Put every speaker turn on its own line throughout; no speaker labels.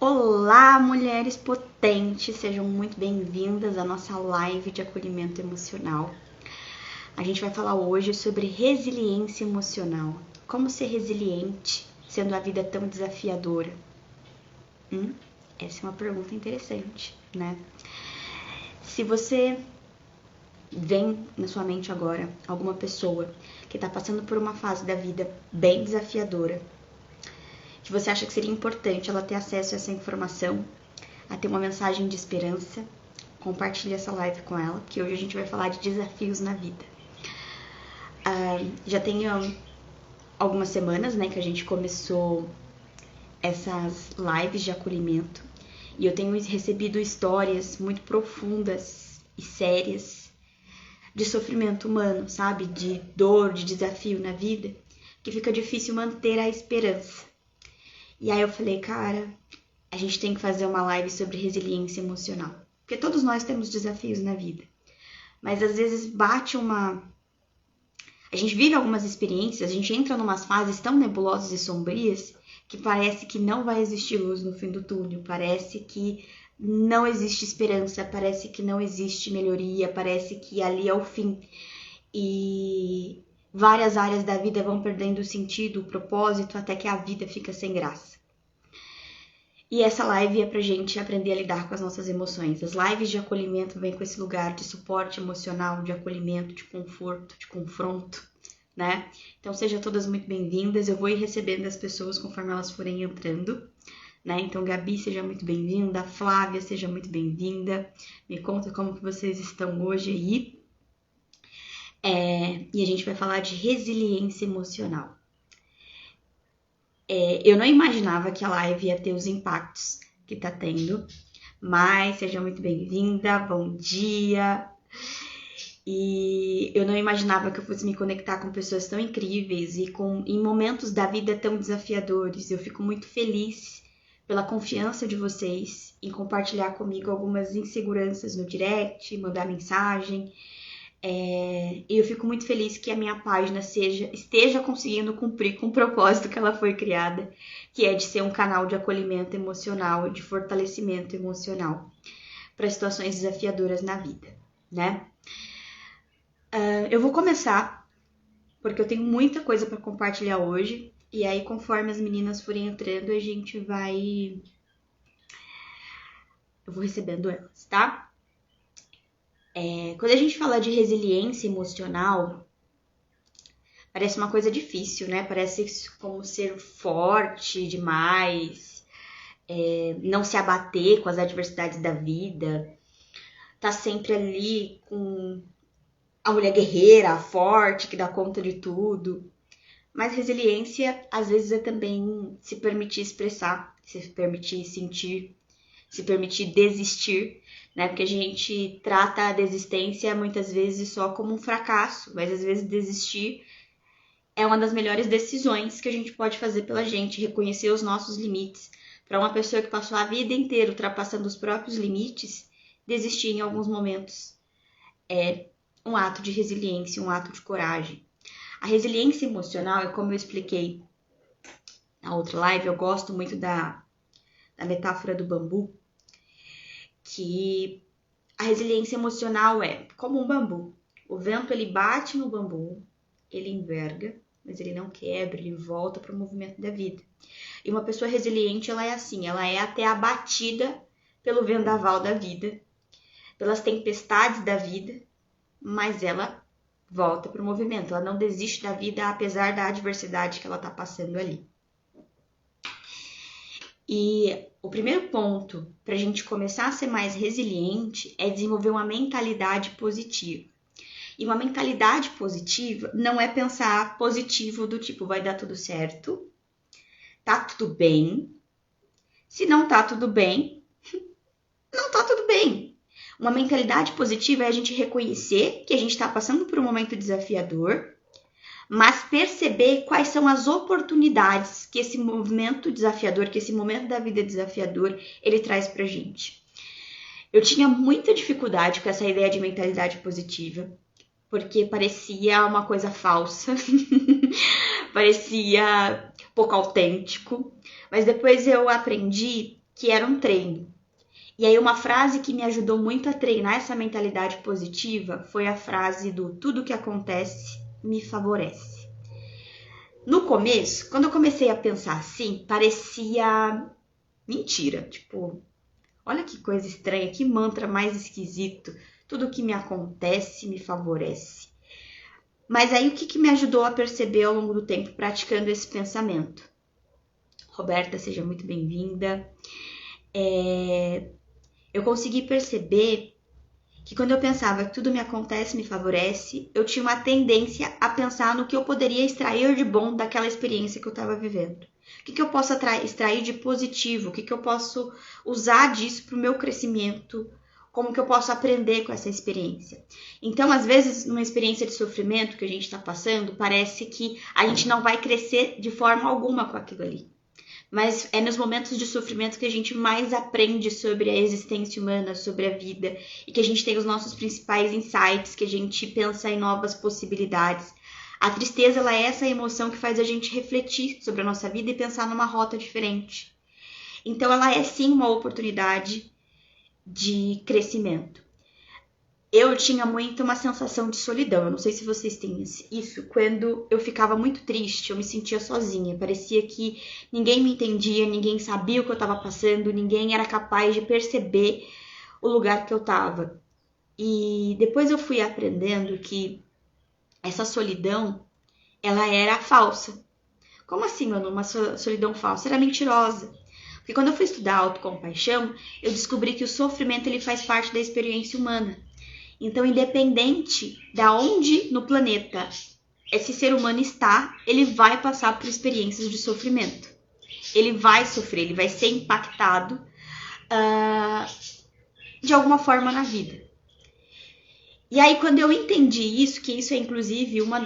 Olá, mulheres potentes, sejam muito bem-vindas à nossa live de acolhimento emocional. A gente vai falar hoje sobre resiliência emocional. Como ser resiliente sendo a vida tão desafiadora? Essa é uma pergunta interessante, né? Se você vem na sua mente agora alguma pessoa que está passando por uma fase da vida bem desafiadora, que você acha que seria importante ela ter acesso a essa informação, a ter uma mensagem de esperança, compartilhe essa live com ela, porque hoje a gente vai falar de desafios na vida. Já tem algumas semanas, né, que a gente começou essas lives de acolhimento e eu tenho recebido histórias muito profundas e sérias de sofrimento humano, sabe? De dor, de desafio na vida, que fica difícil manter a esperança. E aí eu falei, cara, a gente tem que fazer uma live sobre resiliência emocional. Porque todos nós temos desafios na vida. Mas às vezes bate uma... A gente vive algumas experiências, a gente entra em umas fases tão nebulosas e sombrias que parece que não vai existir luz no fim do túnel. Parece que não existe esperança, parece que não existe melhoria, parece que ali é o fim. E várias áreas da vida vão perdendo o sentido, o propósito, até que a vida fica sem graça. E essa live é pra gente aprender a lidar com as nossas emoções. As lives de acolhimento vêm com esse lugar de suporte emocional, de acolhimento, de conforto, de confronto, né? Então sejam todas muito bem-vindas. Eu vou ir recebendo as pessoas conforme elas forem entrando, né? Então Gabi, seja muito bem-vinda. Flávia, seja muito bem-vinda. Me conta como que vocês estão hoje aí. E a gente vai falar de resiliência emocional. Eu não imaginava que a live ia ter os impactos que tá tendo, mas seja muito bem-vinda, bom dia. E eu não imaginava que eu fosse me conectar com pessoas tão incríveis e em momentos da vida tão desafiadores. Eu fico muito feliz pela confiança de vocês em compartilhar comigo algumas inseguranças no direct, mandar mensagem. E eu fico muito feliz que a minha página esteja conseguindo cumprir com o propósito que ela foi criada, que é de ser um canal de acolhimento emocional, de fortalecimento emocional para situações desafiadoras na vida, né? Eu vou começar, porque eu tenho muita coisa para compartilhar hoje, e aí conforme as meninas forem entrando, a gente vai... Eu vou recebendo elas, tá? Quando a gente fala de resiliência emocional, parece uma coisa difícil, né? Parece como ser forte demais, não se abater com as adversidades da vida, tá sempre ali com a mulher guerreira, a forte, que dá conta de tudo. Mas resiliência, às vezes, é também se permitir expressar, se permitir sentir, se permitir desistir, né? Porque a gente trata a desistência muitas vezes só como um fracasso, mas às vezes desistir é uma das melhores decisões que a gente pode fazer pela gente, reconhecer os nossos limites. Para uma pessoa que passou a vida inteira ultrapassando os próprios limites, desistir em alguns momentos é um ato de resiliência, um ato de coragem. A resiliência emocional é como eu expliquei na outra live, eu gosto muito da metáfora do bambu, que a resiliência emocional é como um bambu. O vento ele bate no bambu, ele enverga, mas ele não quebra, ele volta para o movimento da vida. E uma pessoa resiliente, ela é assim, ela é até abatida pelo vendaval da vida, pelas tempestades da vida, mas ela volta para o movimento, ela não desiste da vida apesar da adversidade que ela está passando ali. E o primeiro ponto para a gente começar a ser mais resiliente é desenvolver uma mentalidade positiva. E uma mentalidade positiva não é pensar positivo do tipo, vai dar tudo certo, tá tudo bem. Se não tá tudo bem, não tá tudo bem. Uma mentalidade positiva é a gente reconhecer que a gente está passando por um momento desafiador, mas perceber quais são as oportunidades que esse movimento desafiador, que esse momento da vida desafiador, ele traz pra gente. Eu tinha muita dificuldade com essa ideia de mentalidade positiva, porque parecia uma coisa falsa, parecia pouco autêntico, mas depois eu aprendi que era um treino. E aí uma frase que me ajudou muito a treinar essa mentalidade positiva foi a frase do tudo que acontece me favorece. No começo, quando eu comecei a pensar assim, parecia mentira. Tipo, olha que coisa estranha, que mantra mais esquisito. Tudo que me acontece me favorece. Mas aí o que me ajudou a perceber ao longo do tempo praticando esse pensamento? Roberta, seja muito bem-vinda. Eu consegui perceber que quando eu pensava que tudo me acontece, me favorece, eu tinha uma tendência a pensar no que eu poderia extrair de bom daquela experiência que eu estava vivendo. O que eu posso extrair de positivo? O que eu posso usar disso para o meu crescimento? Como que eu posso aprender com essa experiência? Então, às vezes, numa experiência de sofrimento que a gente está passando, parece que a gente não vai crescer de forma alguma com aquilo ali. Mas é nos momentos de sofrimento que a gente mais aprende sobre a existência humana, sobre a vida, e que a gente tem os nossos principais insights, que a gente pensa em novas possibilidades. A tristeza, ela é essa emoção que faz a gente refletir sobre a nossa vida e pensar numa rota diferente. Então, ela é sim uma oportunidade de crescimento. Eu tinha muito uma sensação de solidão. Eu não sei se vocês têm isso. Quando eu ficava muito triste, eu me sentia sozinha. Parecia que ninguém me entendia, ninguém sabia o que eu estava passando, ninguém era capaz de perceber o lugar que eu estava. E depois eu fui aprendendo que essa solidão, ela era falsa. Como assim, mano? Uma solidão falsa? Era mentirosa. Porque quando eu fui estudar autocompaixão, eu descobri que o sofrimento ele faz parte da experiência humana. Então, independente da onde no planeta esse ser humano está, ele vai passar por experiências de sofrimento. Ele vai sofrer, ele vai ser impactado de alguma forma na vida. E aí, quando eu entendi isso, que isso é inclusive uma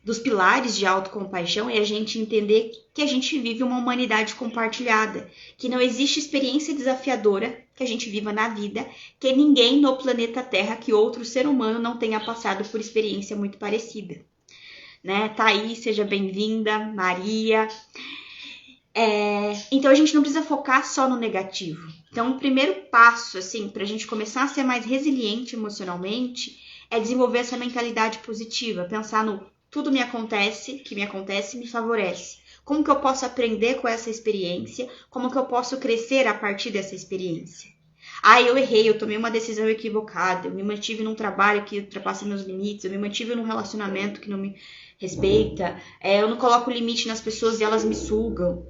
dos pilares de autocompaixão, é a gente entender que a gente vive uma humanidade compartilhada, que não existe experiência desafiadora que a gente viva na vida, que ninguém no planeta Terra, que outro ser humano não tenha passado por experiência muito parecida. Né? Thaís, seja bem-vinda, Maria. Então a gente não precisa focar só no negativo. Então o primeiro passo, assim, para a gente começar a ser mais resiliente emocionalmente, é desenvolver essa mentalidade positiva, pensar no tudo me acontece, que me acontece me favorece. Como que eu posso aprender com essa experiência? Como que eu posso crescer a partir dessa experiência? Eu errei, eu tomei uma decisão equivocada, eu me mantive num trabalho que ultrapassa meus limites, eu me mantive num relacionamento que não me respeita, eu não coloco limite nas pessoas e elas me sugam.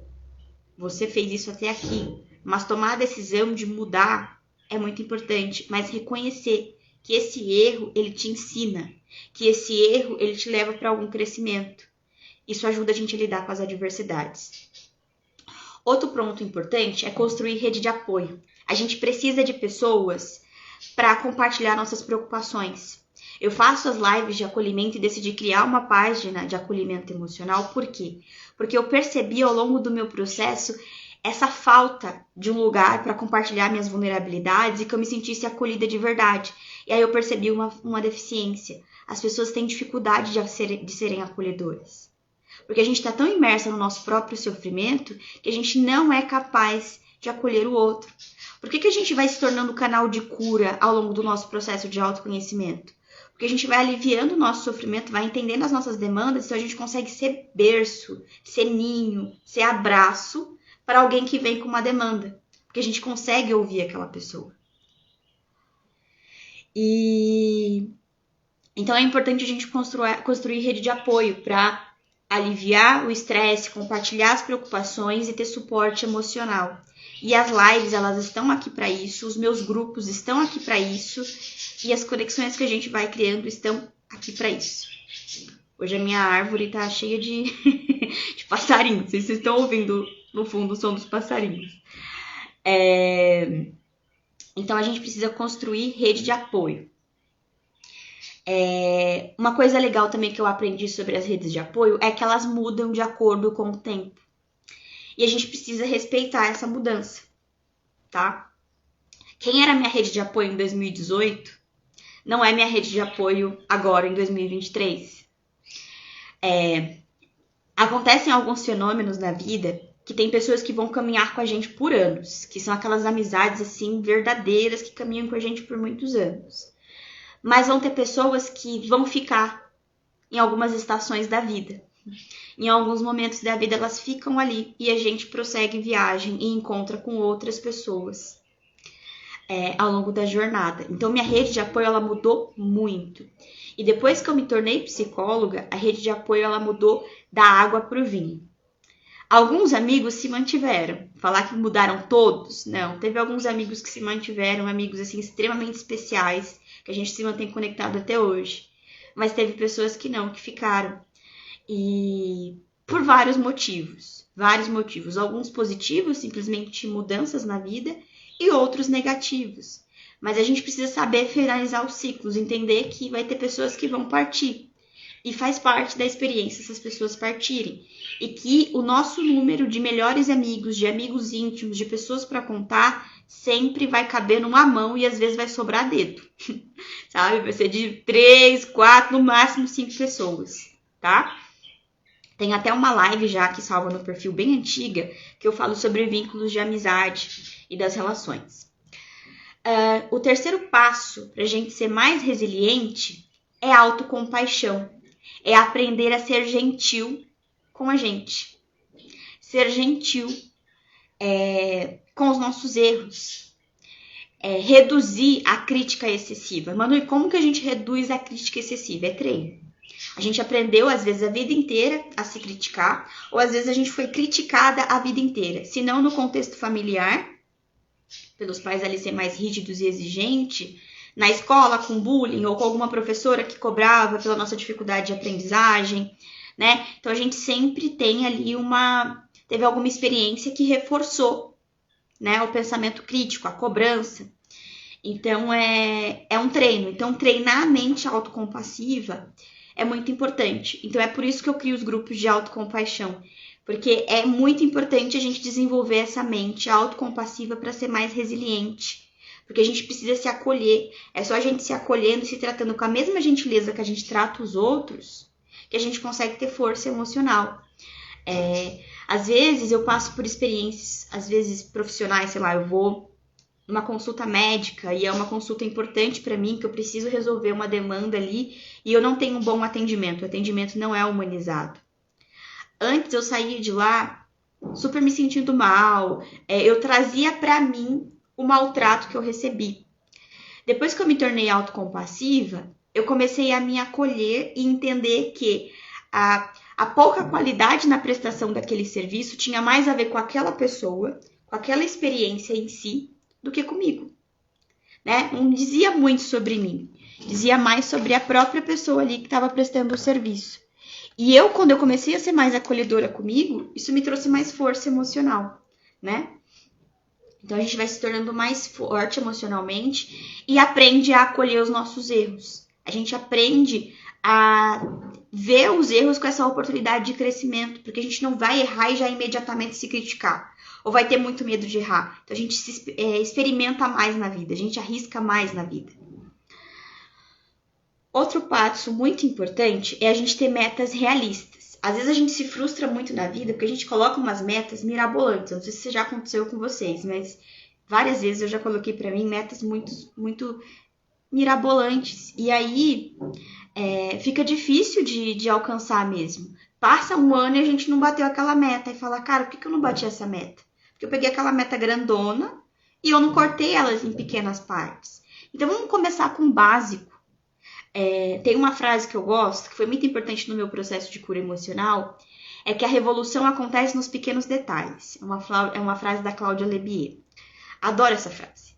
Você fez isso até aqui, mas tomar a decisão de mudar é muito importante, mas reconhecer que esse erro, ele te ensina, que esse erro, ele te leva para algum crescimento. Isso ajuda a gente a lidar com as adversidades. Outro ponto importante é construir rede de apoio. A gente precisa de pessoas para compartilhar nossas preocupações. Eu faço as lives de acolhimento e decidi criar uma página de acolhimento emocional. Por quê? Porque eu percebi ao longo do meu processo essa falta de um lugar para compartilhar minhas vulnerabilidades e que eu me sentisse acolhida de verdade. E aí eu percebi uma deficiência. As pessoas têm dificuldade de serem acolhedoras. Porque a gente está tão imersa no nosso próprio sofrimento que a gente não é capaz de acolher o outro. Por que a gente vai se tornando canal de cura ao longo do nosso processo de autoconhecimento? Porque a gente vai aliviando o nosso sofrimento, vai entendendo as nossas demandas, então a gente consegue ser berço, ser ninho, ser abraço para alguém que vem com uma demanda. Porque a gente consegue ouvir aquela pessoa. Então é importante a gente construir rede de apoio para aliviar o estresse, compartilhar as preocupações e ter suporte emocional. E as lives, elas estão aqui para isso, os meus grupos estão aqui para isso, e as conexões que a gente vai criando estão aqui para isso. Hoje a minha árvore tá cheia de, de passarinhos, vocês estão ouvindo no fundo o som dos passarinhos. Então a gente precisa construir rede de apoio. Uma coisa legal também que eu aprendi sobre as redes de apoio é que elas mudam de acordo com o tempo. E a gente precisa respeitar essa mudança, tá? Quem era minha rede de apoio em 2018 não é minha rede de apoio agora em 2023. Acontecem alguns fenômenos na vida que tem pessoas que vão caminhar com a gente por anos, que são aquelas amizades assim verdadeiras que caminham com a gente por muitos anos. Mas vão ter pessoas que vão ficar em algumas estações da vida. Em alguns momentos da vida elas ficam ali e a gente prossegue viagem e encontra com outras pessoas ao longo da jornada. Então minha rede de apoio ela mudou muito. E depois que eu me tornei psicóloga, a rede de apoio ela mudou da água para o vinho. Alguns amigos se mantiveram. Falar que mudaram todos? Não. Teve alguns amigos que se mantiveram, amigos assim extremamente especiais, que a gente se mantém conectado até hoje. Mas teve pessoas que não, que ficaram. E por vários motivos. Alguns positivos, simplesmente mudanças na vida, e outros negativos. Mas a gente precisa saber finalizar os ciclos, entender que vai ter pessoas que vão partir. E faz parte da experiência essas pessoas partirem. E que o nosso número de melhores amigos, de amigos íntimos, de pessoas para contar, sempre vai caber numa mão e às vezes vai sobrar dedo. Sabe? Vai ser de 3, 4, no máximo 5 pessoas, tá? Tem até uma live já que salva no perfil bem antiga, que eu falo sobre vínculos de amizade e das relações. O terceiro passo para a gente ser mais resiliente é a autocompaixão. É aprender a ser gentil com a gente. Ser gentil com os nossos erros. Reduzir a crítica excessiva. Manu, e como que a gente reduz a crítica excessiva? É treino. A gente aprendeu, às vezes, a vida inteira a se criticar, ou às vezes a gente foi criticada a vida inteira. Se não no contexto familiar, pelos pais ali ser mais rígidos e exigentes, na escola com bullying, ou com alguma professora que cobrava pela nossa dificuldade de aprendizagem, né? Então a gente sempre tem ali teve alguma experiência que reforçou, né, o pensamento crítico, a cobrança. Então é um treino. Então treinar a mente autocompassiva é muito importante. Então é por isso que eu crio os grupos de autocompaixão. Porque é muito importante a gente desenvolver essa mente autocompassiva para ser mais resiliente. Porque a gente precisa se acolher. É só a gente se acolhendo e se tratando com a mesma gentileza que a gente trata os outros, que a gente consegue ter força emocional. Às vezes eu passo por experiências, às vezes profissionais, sei lá, eu vou numa consulta médica e é uma consulta importante para mim, que eu preciso resolver uma demanda ali e eu não tenho um bom atendimento. O atendimento não é humanizado. Antes eu saía de lá super me sentindo mal, eu trazia para mim o maltrato que eu recebi. Depois que eu me tornei autocompassiva, eu comecei a me acolher e entender que a pouca qualidade na prestação daquele serviço tinha mais a ver com aquela pessoa, com aquela experiência em si, do que comigo. Né? Não dizia muito sobre mim, dizia mais sobre a própria pessoa ali que estava prestando o serviço. E quando eu comecei a ser mais acolhedora comigo, isso me trouxe mais força emocional, né? Então a gente vai se tornando mais forte emocionalmente e aprende a acolher os nossos erros. A gente aprende a ver os erros com essa oportunidade de crescimento, porque a gente não vai errar e já imediatamente se criticar, ou vai ter muito medo de errar. Então a gente experimenta mais na vida, a gente arrisca mais na vida. Outro passo muito importante é a gente ter metas realistas. Às vezes a gente se frustra muito na vida porque a gente coloca umas metas mirabolantes. Eu não sei se já aconteceu com vocês, mas várias vezes eu já coloquei para mim metas muito, muito mirabolantes. E aí fica difícil de alcançar mesmo. Passa um ano e a gente não bateu aquela meta. E fala, cara, por que eu não bati essa meta? Porque eu peguei aquela meta grandona e eu não cortei elas em pequenas partes. Então vamos começar com o básico. Tem uma frase que eu gosto, que foi muito importante no meu processo de cura emocional, é que a revolução acontece nos pequenos detalhes. É uma frase da Cláudia Lebier. Adoro essa frase.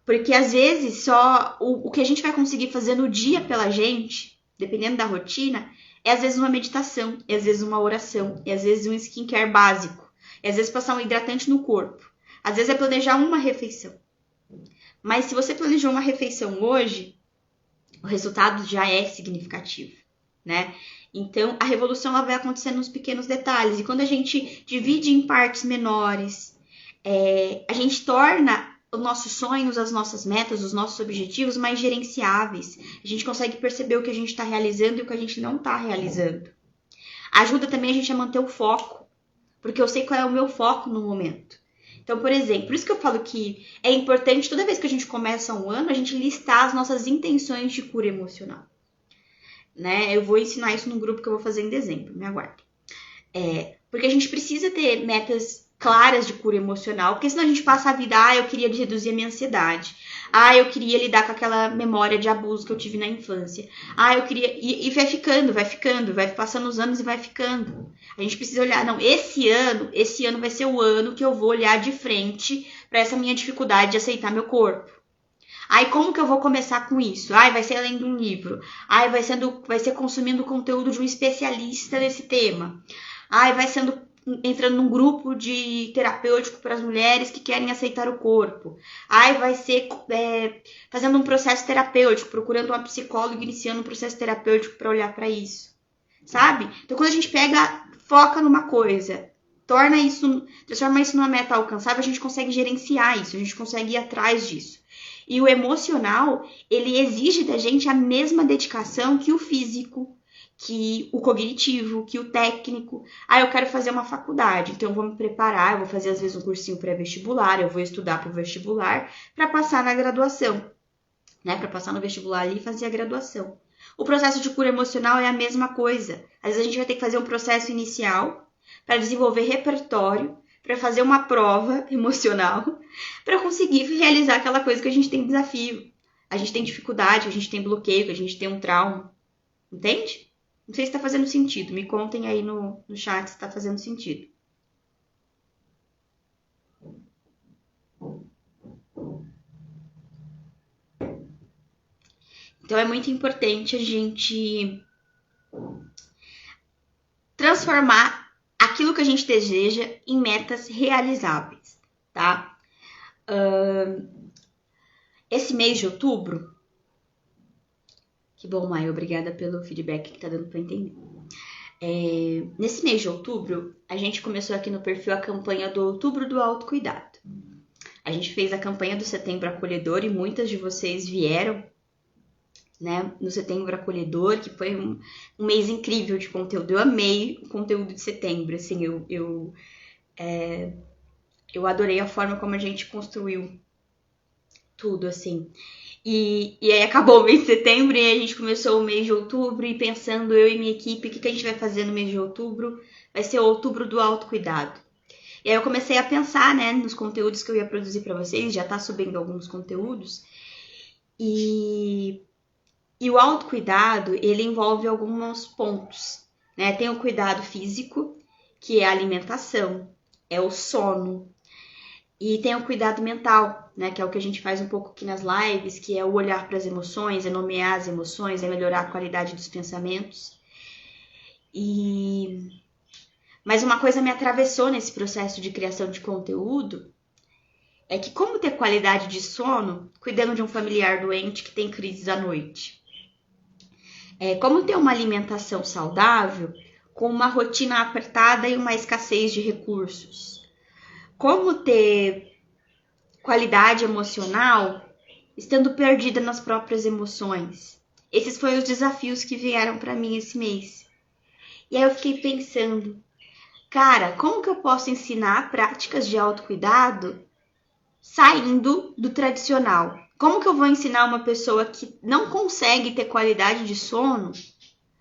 Porque às vezes só o que a gente vai conseguir fazer no dia pela gente, dependendo da rotina, é às vezes uma meditação, é às vezes uma oração, é às vezes um skincare básico, é às vezes passar um hidratante no corpo, às vezes é planejar uma refeição. Mas se você planejou uma refeição hoje, o resultado já é significativo, né? Então, a revolução ela vai acontecer nos pequenos detalhes. E quando a gente divide em partes menores, a gente torna os nossos sonhos, as nossas metas, os nossos objetivos mais gerenciáveis. A gente consegue perceber o que a gente está realizando e o que a gente não está realizando. Ajuda também a gente a manter o foco. porque eu sei qual é o meu foco no momento. Então, por exemplo, por isso que eu falo que é importante, toda vez que a gente começa um ano, a gente listar as nossas intenções de cura emocional. Né? Eu vou ensinar isso no grupo que eu vou fazer em dezembro, me aguarde. Porque a gente precisa ter metas claras de cura emocional, porque senão a gente passa a vida, eu queria reduzir a minha ansiedade, eu queria lidar com aquela memória de abuso que eu tive na infância, eu queria, e vai ficando, vai passando os anos e vai ficando. A gente precisa olhar, não, esse ano vai ser o ano que eu vou olhar de frente para essa minha dificuldade de aceitar meu corpo. Como que eu vou começar com isso? Vai ser lendo um livro. Vai ser consumindo conteúdo de um especialista nesse tema. Entrando num grupo de terapêutico para as mulheres que querem aceitar o corpo. Vai ser fazendo um processo terapêutico, procurando uma psicóloga, iniciando um processo terapêutico para olhar para isso. Sabe? Então, quando a gente foca numa coisa, transforma isso numa meta alcançável, a gente consegue gerenciar isso, a gente consegue ir atrás disso. E o emocional, ele exige da gente a mesma dedicação que o físico, que o cognitivo, que o técnico. Eu quero fazer uma faculdade, então eu vou me preparar, eu vou fazer às vezes um cursinho pré-vestibular, eu vou estudar para o vestibular para passar na graduação, né? Para passar no vestibular ali e fazer a graduação. O processo de cura emocional é a mesma coisa. Às vezes a gente vai ter que fazer um processo inicial para desenvolver repertório, para fazer uma prova emocional, para conseguir realizar aquela coisa que a gente tem desafio. A gente tem dificuldade, a gente tem bloqueio, a gente tem um trauma. Entende? Não sei se está fazendo sentido. Me contem aí no chat se está fazendo sentido. Então é muito importante a gente transformar aquilo que a gente deseja em metas realizáveis, tá? Esse mês de outubro, que bom, Maia, obrigada pelo feedback que tá dando para entender. Nesse mês de outubro, a gente começou aqui no perfil a campanha do Outubro do Autocuidado. A gente fez a campanha do Setembro Acolhedor e muitas de vocês vieram, né, no Setembro Acolhedor, que foi um mês incrível de conteúdo. Eu amei o conteúdo de setembro, assim, eu adorei a forma como a gente construiu tudo, assim. E aí acabou o mês de setembro e a gente começou o mês de outubro e pensando, eu e minha equipe, o que a gente vai fazer no mês de outubro? Vai ser o Outubro do Autocuidado. E aí eu comecei a pensar, né, nos conteúdos que eu ia produzir para vocês, já tá subindo alguns conteúdos. E o autocuidado, ele envolve alguns pontos, né? Tem o cuidado físico, que é a alimentação, é o sono. E tem o cuidado mental, né? Que é o que a gente faz um pouco aqui nas lives, que é o olhar para as emoções, é nomear as emoções, é melhorar a qualidade dos pensamentos. Mas uma coisa me atravessou nesse processo de criação de conteúdo, é que como ter qualidade de sono cuidando de um familiar doente que tem crises à noite? Como ter uma alimentação saudável com uma rotina apertada e uma escassez de recursos? Como ter qualidade emocional estando perdida nas próprias emoções? Esses foram os desafios que vieram para mim esse mês. E aí eu fiquei pensando, cara, como que eu posso ensinar práticas de autocuidado saindo do tradicional? Como que eu vou ensinar uma pessoa que não consegue ter qualidade de sono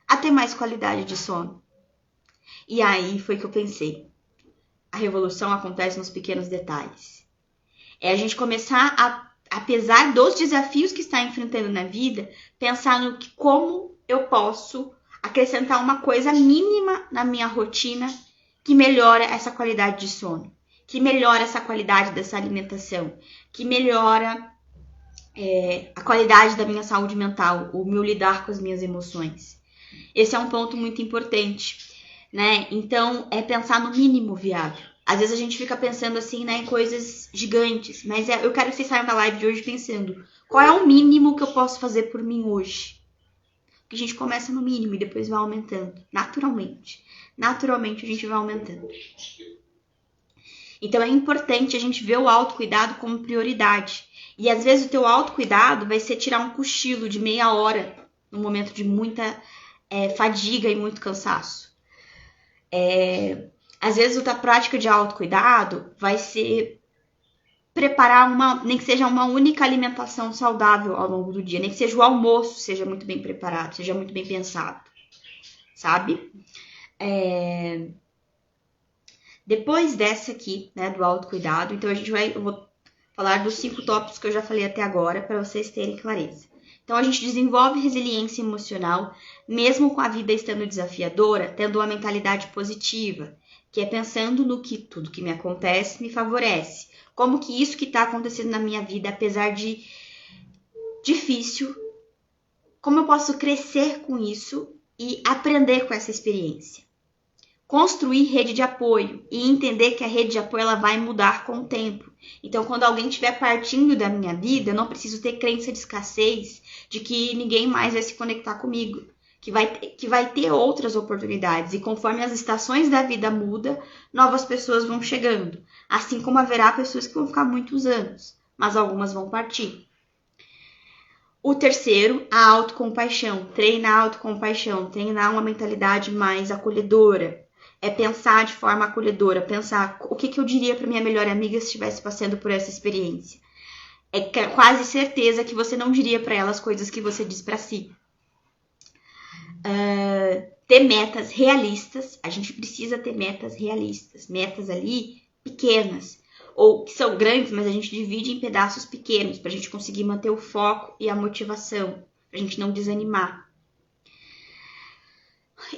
a ter mais qualidade de sono? E aí foi que eu pensei, a revolução acontece nos pequenos detalhes. É a gente começar a, apesar dos desafios que está enfrentando na vida, pensar no que, como eu posso acrescentar uma coisa mínima na minha rotina que melhora essa qualidade de sono, que melhora essa qualidade dessa alimentação, que melhora a qualidade da minha saúde mental, o meu lidar com as minhas emoções. Esse é um ponto muito importante, né? Então, é pensar no mínimo viável. Às vezes a gente fica pensando assim, né, em coisas gigantes, mas eu quero que vocês saiam da live de hoje pensando, qual é o mínimo que eu posso fazer por mim hoje? Porque a gente começa no mínimo e depois vai aumentando, naturalmente. Naturalmente a gente vai aumentando. Então é importante a gente ver o autocuidado como prioridade. E às vezes o teu autocuidado vai ser tirar um cochilo de meia hora no momento de muita fadiga e muito cansaço. Às vezes, outra prática de autocuidado vai ser preparar nem que seja uma única alimentação saudável ao longo do dia, nem que seja o almoço seja muito bem preparado, seja muito bem pensado, sabe? Depois dessa aqui, né, do autocuidado, então eu vou falar dos 5 tópicos que eu já falei até agora para vocês terem clareza. Então a gente desenvolve resiliência emocional, mesmo com a vida estando desafiadora, tendo uma mentalidade positiva, que é pensando no que tudo que me acontece me favorece. Como que isso que está acontecendo na minha vida, apesar de difícil, como eu posso crescer com isso e aprender com essa experiência. Construir rede de apoio e entender que a rede de apoio ela vai mudar com o tempo. Então, quando alguém estiver partindo da minha vida, eu não preciso ter crença de escassez, de que ninguém mais vai se conectar comigo, que vai ter outras oportunidades. E conforme as estações da vida mudam, novas pessoas vão chegando. Assim como haverá pessoas que vão ficar muitos anos, mas algumas vão partir. O terceiro, a autocompaixão. Treinar a autocompaixão, treinar uma mentalidade mais acolhedora. É pensar de forma acolhedora, pensar o que eu diria para minha melhor amiga se estivesse passando por essa experiência. É quase certeza que você não diria para ela as coisas que você diz para si. Ter metas realistas, a gente precisa ter metas realistas, metas ali pequenas, ou que são grandes, mas a gente divide em pedaços pequenos, para a gente conseguir manter o foco e a motivação, para a gente não desanimar.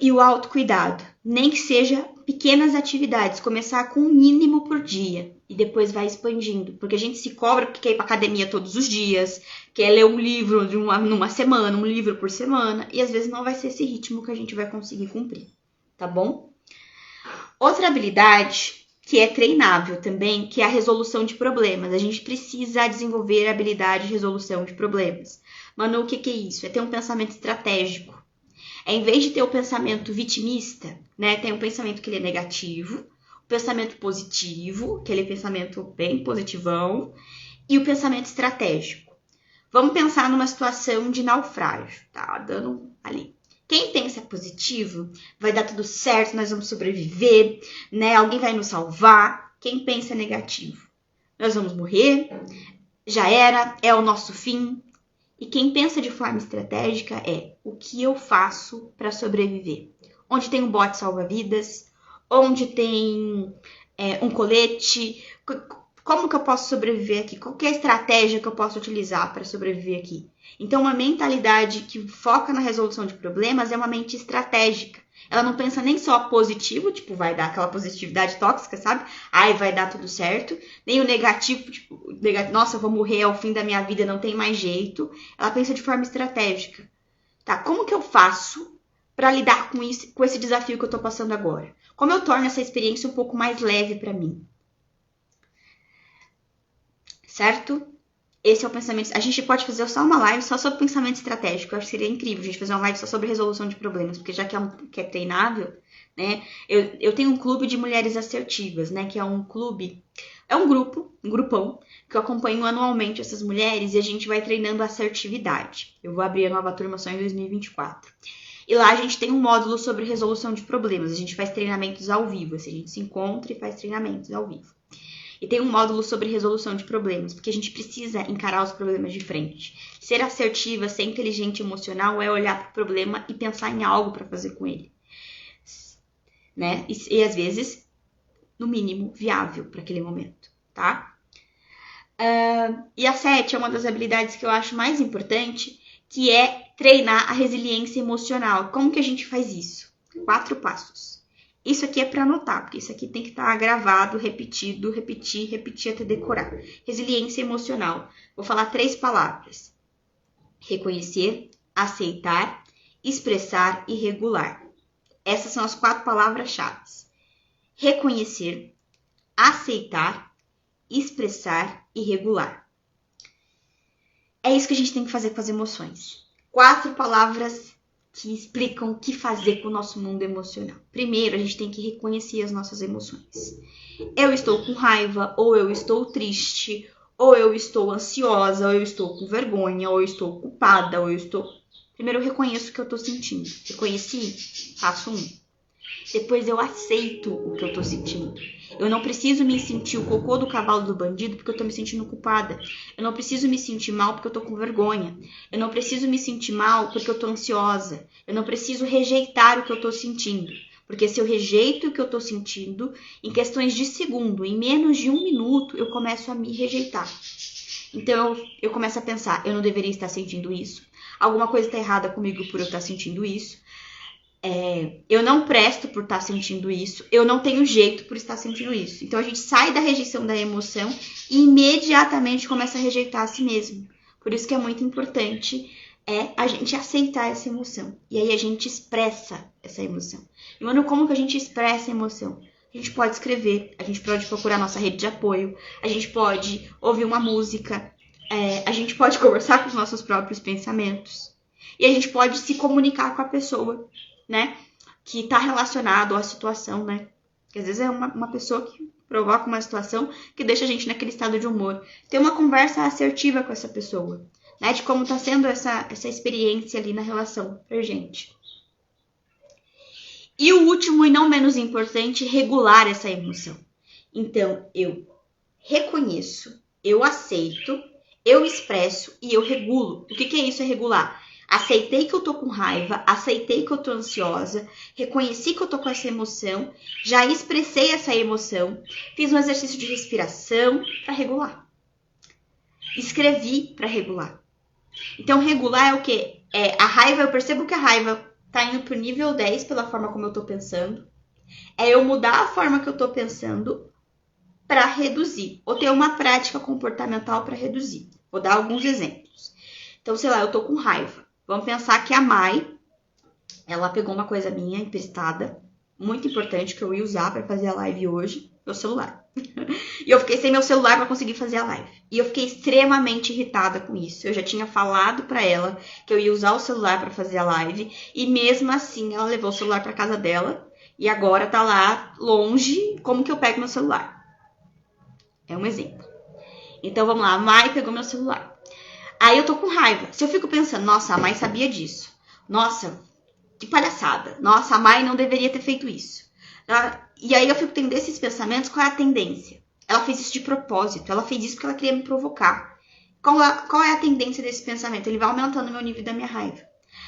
E o autocuidado, nem que seja pequenas atividades, começar com um mínimo por dia e depois vai expandindo, porque a gente se cobra porque quer ir para academia todos os dias, quer ler um livro numa semana, um livro por semana, e às vezes não vai ser esse ritmo que a gente vai conseguir cumprir, tá bom? Outra habilidade que é treinável também, que é a resolução de problemas. A gente precisa desenvolver a habilidade de resolução de problemas. Manu, o que é isso? É ter um pensamento estratégico. Em vez de ter o pensamento vitimista, né, tem um pensamento que ele é negativo, o pensamento positivo, aquele pensamento bem positivão, e o pensamento estratégico. Vamos pensar numa situação de naufrágio, tá? Dando ali. Quem pensa positivo, vai dar tudo certo, nós vamos sobreviver, né? Alguém vai nos salvar. Quem pensa negativo, nós vamos morrer, já era, é o nosso fim. E quem pensa de forma estratégica é o que eu faço para sobreviver. Onde tem um bote salva-vidas, onde tem um colete, como que eu posso sobreviver aqui? Qual que é a estratégia que eu posso utilizar para sobreviver aqui? Então, uma mentalidade que foca na resolução de problemas é uma mente estratégica. Ela não pensa nem só positivo, tipo, vai dar aquela positividade tóxica, sabe? Ai, vai dar tudo certo. Nem o negativo, tipo, nossa, eu vou morrer, é o fim da minha vida, não tem mais jeito. Ela pensa de forma estratégica. Tá, como que eu faço para lidar com isso, com esse desafio que eu tô passando agora? Como eu torno essa experiência um pouco mais leve para mim? Certo? Esse é o pensamento. A gente pode fazer só uma live só sobre pensamento estratégico. Eu acho que seria incrível a gente fazer uma live só sobre resolução de problemas, porque já que é treinável, né? Eu tenho um clube de mulheres assertivas, né? Que é um clube, é um grupão, que eu acompanho anualmente essas mulheres e a gente vai treinando assertividade. Eu vou abrir a nova turma só em 2024. E lá a gente tem um módulo sobre resolução de problemas. A gente faz treinamentos ao vivo, assim, a gente se encontra e faz treinamentos ao vivo. E tem um módulo sobre resolução de problemas, porque a gente precisa encarar os problemas de frente. Ser assertiva, ser inteligente e emocional é olhar para o problema e pensar em algo para fazer com ele. Né? E às vezes, no mínimo, viável para aquele momento, tá? E a 7 é uma das habilidades que eu acho mais importante, que é treinar a resiliência emocional. Como que a gente faz isso? 4 passos. Isso aqui é para anotar, porque isso aqui tem que estar gravado, repetido, repetir até decorar. Resiliência emocional. Vou falar 3 palavras. Reconhecer, aceitar, expressar e regular. Essas são as 4 palavras-chave. Reconhecer, aceitar, expressar e regular. É isso que a gente tem que fazer com as emoções. 4 palavras que explicam o que fazer com o nosso mundo emocional. Primeiro, a gente tem que reconhecer as nossas emoções. Eu estou com raiva, ou eu estou triste, ou eu estou ansiosa, ou eu estou com vergonha, ou eu estou culpada, ou eu estou... Primeiro, eu reconheço o que eu estou sentindo. Reconheci? Passo 1. Depois eu aceito o que eu tô sentindo. Eu não preciso me sentir o cocô do cavalo do bandido porque eu tô me sentindo culpada. Eu não preciso me sentir mal porque eu tô com vergonha. Eu não preciso me sentir mal porque eu tô ansiosa. Eu não preciso rejeitar o que eu tô sentindo. Porque se eu rejeito o que eu tô sentindo, em questões de segundo, em menos de 1 minuto, eu começo a me rejeitar. Então eu começo a pensar, eu não deveria estar sentindo isso. Alguma coisa está errada comigo por eu estar sentindo isso. Eu não presto por estar sentindo isso. Eu não tenho jeito por estar sentindo isso. Então a gente sai da rejeição da emoção e imediatamente começa a rejeitar a si mesmo. Por isso que é muito importante a gente aceitar essa emoção. E aí a gente expressa essa emoção. E mano, como que a gente expressa a emoção? A gente pode escrever, a gente pode procurar nossa rede de apoio, a gente pode ouvir uma música, a gente pode conversar com os nossos próprios pensamentos. E a gente pode se comunicar com a pessoa, né, que está relacionado à situação, né? Porque às vezes é uma pessoa que provoca uma situação que deixa a gente naquele estado de humor. Ter uma conversa assertiva com essa pessoa, né? De como está sendo essa experiência ali na relação pra gente. E o último e não menos importante, regular essa emoção. Então, eu reconheço, eu aceito, eu expresso e eu regulo. O que é isso? É regular. Aceitei que eu tô com raiva, aceitei que eu tô ansiosa, reconheci que eu tô com essa emoção, já expressei essa emoção, fiz um exercício de respiração para regular. Escrevi para regular. Então, regular é o quê? A raiva, eu percebo que a raiva tá indo pro nível 10 pela forma como eu tô pensando. É eu mudar a forma que eu tô pensando para reduzir, ou ter uma prática comportamental para reduzir. Vou dar alguns exemplos. Então, sei lá, eu tô com raiva. Vamos pensar que a Mai, ela pegou uma coisa minha emprestada, muito importante, que eu ia usar para fazer a live hoje, meu celular. E eu fiquei sem meu celular para conseguir fazer a live. E eu fiquei extremamente irritada com isso. Eu já tinha falado para ela que eu ia usar o celular para fazer a live, e mesmo assim ela levou o celular para casa dela e agora tá lá longe. Como que eu pego meu celular? É um exemplo. Então vamos lá, a Mai pegou meu celular. Aí eu tô com raiva. Se eu fico pensando, nossa, a Mai sabia disso. Nossa, que palhaçada. Nossa, a Mai não deveria ter feito isso. E aí eu fico tendo esses pensamentos, qual é a tendência? Ela fez isso de propósito, ela fez isso porque ela queria me provocar. Qual é a tendência desse pensamento? Ele vai aumentando o meu nível da minha raiva.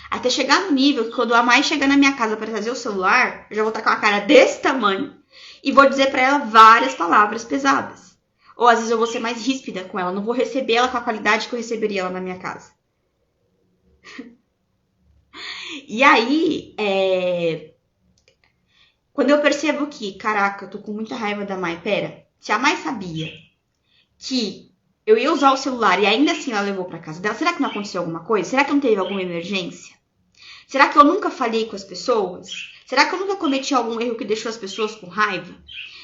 Até chegar no nível que quando a Mai chegar na minha casa para trazer o celular, eu já vou estar com uma cara desse tamanho e vou dizer para ela várias palavras pesadas. Ou às vezes eu vou ser mais ríspida com ela, não vou receber ela com a qualidade que eu receberia ela na minha casa. E aí, quando eu percebo que, caraca, eu tô com muita raiva da Mai, pera, se a Mai sabia que eu ia usar o celular e ainda assim ela levou pra casa dela, será que não aconteceu alguma coisa? Será que não teve alguma emergência? Será que eu nunca falhei com as pessoas? Será que eu nunca cometi algum erro que deixou as pessoas com raiva?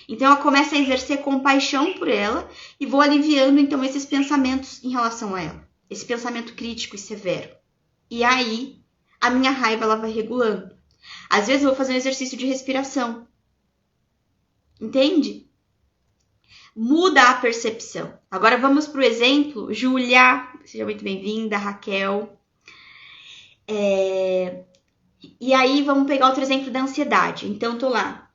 Então eu começo a exercer compaixão por ela e vou aliviando então esses pensamentos em relação a ela. Esse pensamento crítico e severo. E aí a minha raiva ela vai regulando. Às vezes eu vou fazer um exercício de respiração. Entende? Muda a percepção. Agora vamos para o exemplo. Júlia, seja muito bem-vinda. Raquel. E aí vamos pegar outro exemplo da ansiedade. Então tô lá.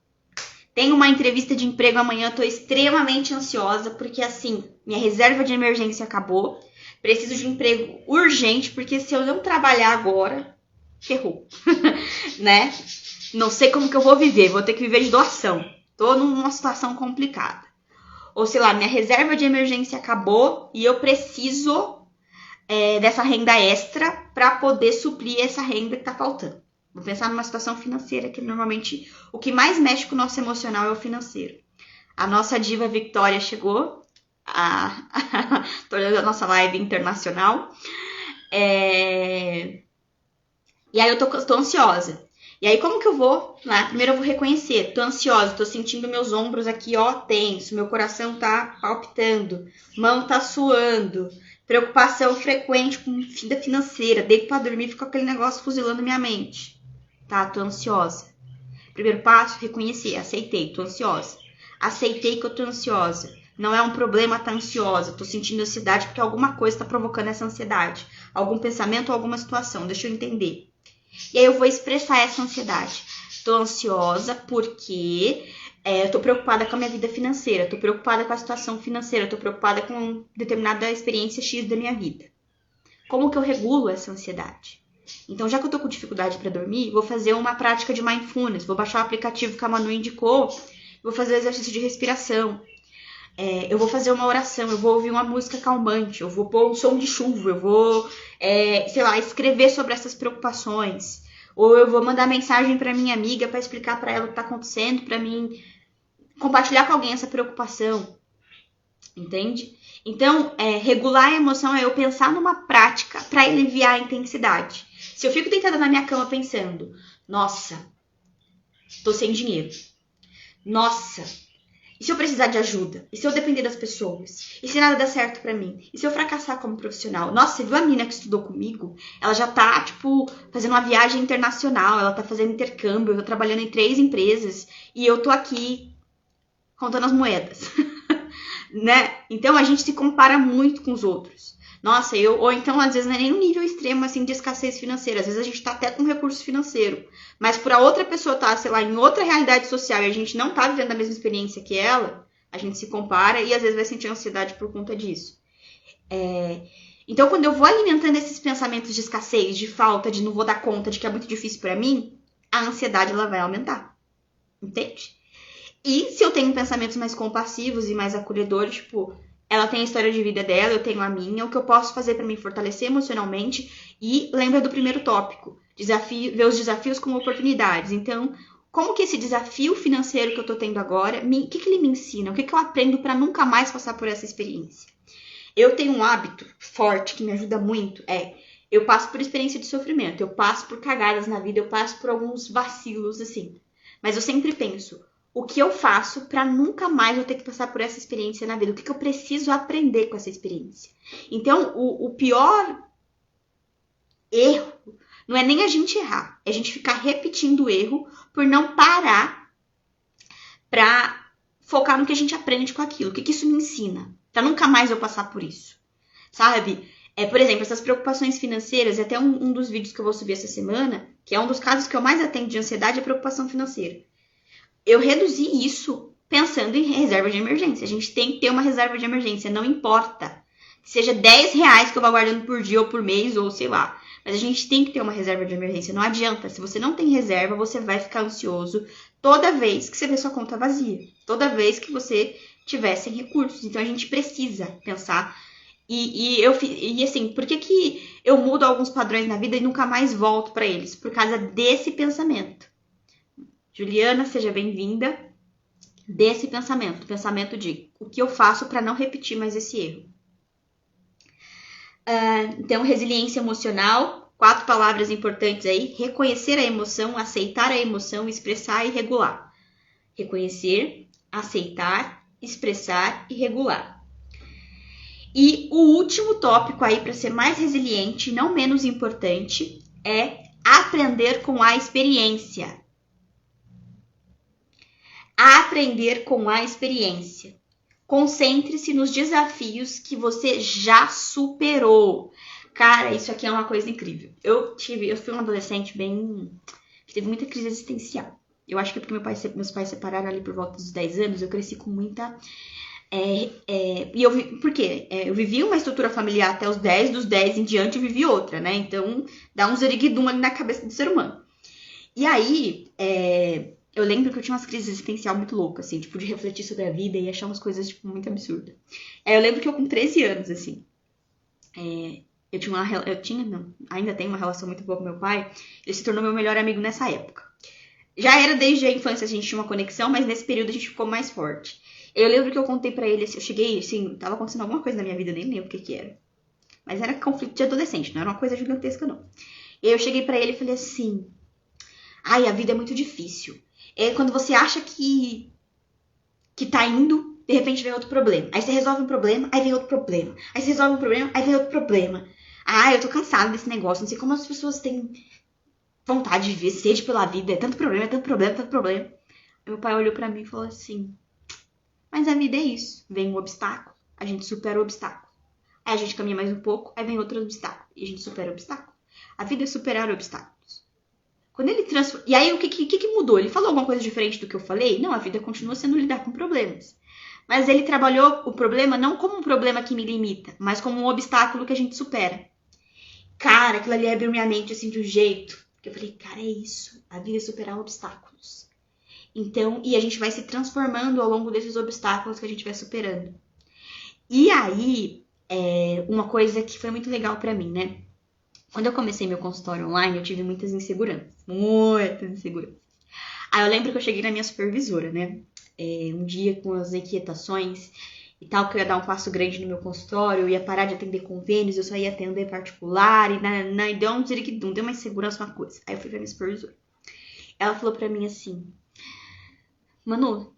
Tenho uma entrevista de emprego amanhã, tô extremamente ansiosa, porque assim, minha reserva de emergência acabou. Preciso de um emprego urgente, porque se eu não trabalhar agora, ferrou. Né? Não sei como que eu vou viver, vou ter que viver de doação. Tô numa situação complicada. Ou sei lá, minha reserva de emergência acabou e eu preciso dessa renda extra para poder suprir essa renda que tá faltando. Vou pensar numa situação financeira, que normalmente o que mais mexe com o nosso emocional é o financeiro. A nossa diva Victoria chegou, tornando a nossa live internacional. E aí eu tô ansiosa. E aí como que eu vou? Primeiro eu vou reconhecer, tô ansiosa, tô sentindo meus ombros aqui, ó, tenso, meu coração tá palpitando, mão tá suando, preocupação frequente com vida financeira, deito pra dormir, fica aquele negócio fuzilando minha mente. Tá, tô ansiosa. Primeiro passo, reconhecer, aceitei, tô ansiosa. Aceitei que eu tô ansiosa. Não é um problema estar ansiosa, tô sentindo ansiedade porque alguma coisa tá provocando essa ansiedade. Algum pensamento ou alguma situação, deixa eu entender. E aí eu vou expressar essa ansiedade. Tô ansiosa porque eu tô preocupada com a minha vida financeira, tô preocupada com a situação financeira, tô preocupada com determinada experiência X da minha vida. Como que eu regulo essa ansiedade? Então, já que eu tô com dificuldade para dormir, vou fazer uma prática de mindfulness, vou baixar o aplicativo que a Manu indicou, vou fazer exercício de respiração, eu vou fazer uma oração, eu vou ouvir uma música calmante, eu vou pôr um som de chuva, eu vou, sei lá, escrever sobre essas preocupações, ou eu vou mandar mensagem para minha amiga para explicar para ela o que tá acontecendo, para mim compartilhar com alguém essa preocupação, entende? Então, regular a emoção é eu pensar numa prática para aliviar a intensidade. Se eu fico deitada na minha cama pensando, nossa, tô sem dinheiro, nossa, e se eu precisar de ajuda? E se eu depender das pessoas? E se nada der certo pra mim? E se eu fracassar como profissional? Nossa, você viu a menina que estudou comigo? Ela já tá, tipo, fazendo uma viagem internacional, ela tá fazendo intercâmbio, eu tô trabalhando em 3 empresas e eu tô aqui contando as moedas, né? Então a gente se compara muito com os outros. Nossa, ou então às vezes não é nem um nível extremo assim de escassez financeira, às vezes a gente tá até com recurso financeiro, mas por a outra pessoa tá, sei lá, em outra realidade social e a gente não tá vivendo a mesma experiência que ela, a gente se compara e às vezes vai sentir ansiedade por conta disso. Então quando eu vou alimentando esses pensamentos de escassez, de falta, de não vou dar conta, de que é muito difícil pra mim, a ansiedade ela vai aumentar, entende? E se eu tenho pensamentos mais compassivos e mais acolhedores, tipo, ela tem a história de vida dela, eu tenho a minha, o que eu posso fazer pra me fortalecer emocionalmente e lembra do primeiro tópico, ver os desafios como oportunidades. Então, como que esse desafio financeiro que eu tô tendo agora, o que ele me ensina? O que eu aprendo pra nunca mais passar por essa experiência? Eu tenho um hábito forte que me ajuda muito, eu passo por experiência de sofrimento, eu passo por cagadas na vida, eu passo por alguns vacilos, assim. Mas eu sempre penso, o que eu faço para nunca mais eu ter que passar por essa experiência na vida? O que eu preciso aprender com essa experiência? Então, o pior erro não é nem a gente errar, é a gente ficar repetindo o erro por não parar para focar no que a gente aprende com aquilo. O que isso me ensina? Para nunca mais eu passar por isso, sabe? Por exemplo, essas preocupações financeiras, e até um dos vídeos que eu vou subir essa semana, que é um dos casos que eu mais atendo de ansiedade, é a preocupação financeira. Eu reduzi isso pensando em reserva de emergência. A gente tem que ter uma reserva de emergência, não importa. Seja 10 reais que eu vou guardando por dia ou por mês, ou sei lá. Mas a gente tem que ter uma reserva de emergência. Não adianta. Se você não tem reserva, você vai ficar ansioso toda vez que você vê sua conta vazia. Toda vez que você tiver sem recursos. Então a gente precisa pensar. E assim, por que eu mudo alguns padrões na vida e nunca mais volto para eles? Por causa desse pensamento. Juliana, seja bem-vinda desse pensamento. Pensamento de o que eu faço para não repetir mais esse erro. Então, resiliência emocional, 4 palavras importantes aí. Reconhecer a emoção, aceitar a emoção, expressar e regular. Reconhecer, aceitar, expressar e regular. E o último tópico aí para ser mais resiliente, não menos importante, é aprender com a experiência. Aprender com a experiência. Concentre-se nos desafios que você já superou. Cara, isso aqui é uma coisa incrível. Eu fui uma adolescente que teve muita crise existencial. Eu acho que é porque meus pais separaram ali por volta dos 10 anos, eu cresci com muita... Por quê? Eu vivi uma estrutura familiar até os 10, dos 10 em diante eu vivi outra, né? Então, dá um zeriguidum ali na cabeça do ser humano. E aí, eu lembro que eu tinha umas crises existenciais muito loucas, assim, tipo, de refletir sobre a vida e achar umas coisas, tipo, muito absurdas. Eu lembro que eu com 13 anos, assim, ainda tenho uma relação muito boa com meu pai, ele se tornou meu melhor amigo nessa época. Já era desde a infância, a gente tinha uma conexão, mas nesse período a gente ficou mais forte. Eu lembro que eu contei pra ele, assim, eu cheguei, assim, tava acontecendo alguma coisa na minha vida, nem lembro o que era. Mas era conflito de adolescente, não era uma coisa gigantesca, não. E aí eu cheguei pra ele e falei assim, a vida é muito difícil. Quando você acha que tá indo, de repente vem outro problema. Aí você resolve um problema, aí vem outro problema. Aí você resolve um problema, aí vem outro problema. Eu tô cansada desse negócio. Não sei como as pessoas têm vontade de viver, sede pela vida. É tanto problema, é tanto problema, é tanto problema. Meu pai olhou pra mim e falou assim, mas a vida é isso. Vem um obstáculo, a gente supera o obstáculo. Aí a gente caminha mais um pouco, aí vem outro obstáculo. E a gente supera o obstáculo. A vida é superar obstáculos. Quando ele transforma... E aí, o que mudou? Ele falou alguma coisa diferente do que eu falei? Não, a vida continua sendo lidar com problemas. Mas ele trabalhou o problema não como um problema que me limita, mas como um obstáculo que a gente supera. Cara, aquilo ali abriu minha mente assim de um jeito que eu falei, cara, é isso. A vida é superar obstáculos. Então, e a gente vai se transformando ao longo desses obstáculos que a gente vai superando. E aí, uma coisa que foi muito legal pra mim, né? Quando eu comecei meu consultório online, eu tive muitas inseguranças. Muitas inseguranças. Aí eu lembro que eu cheguei na minha supervisora, né? Um dia com as inquietações e tal, que eu ia dar um passo grande no meu consultório, eu ia parar de atender convênios, eu só ia atender particular, e deu um ziriquidum, deu uma insegurança, uma coisa. Aí eu fui pra minha supervisora. Ela falou pra mim assim, Manu,